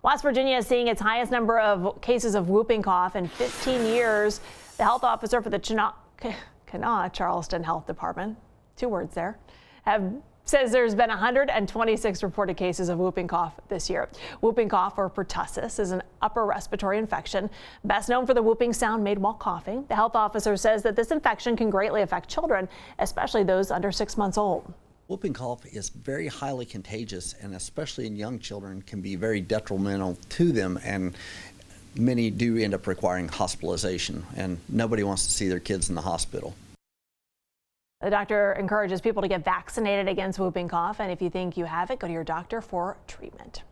West Virginia is seeing its highest number of cases of whooping cough in 15 years. The health officer for the Kanawha Charleston Health Department, 2 words there, says there's been 126 reported cases of whooping cough this year. Whooping cough, or pertussis, is an upper respiratory infection, best known for the whooping sound made while coughing. The health officer says that this infection can greatly affect children, especially those under 6 months old. Whooping cough is very highly contagious, and especially in young children can be very detrimental to them, and many do end up requiring hospitalization, and nobody wants to see their kids in the hospital. The doctor encourages people to get vaccinated against whooping cough, and if you think you have it, go to your doctor for treatment.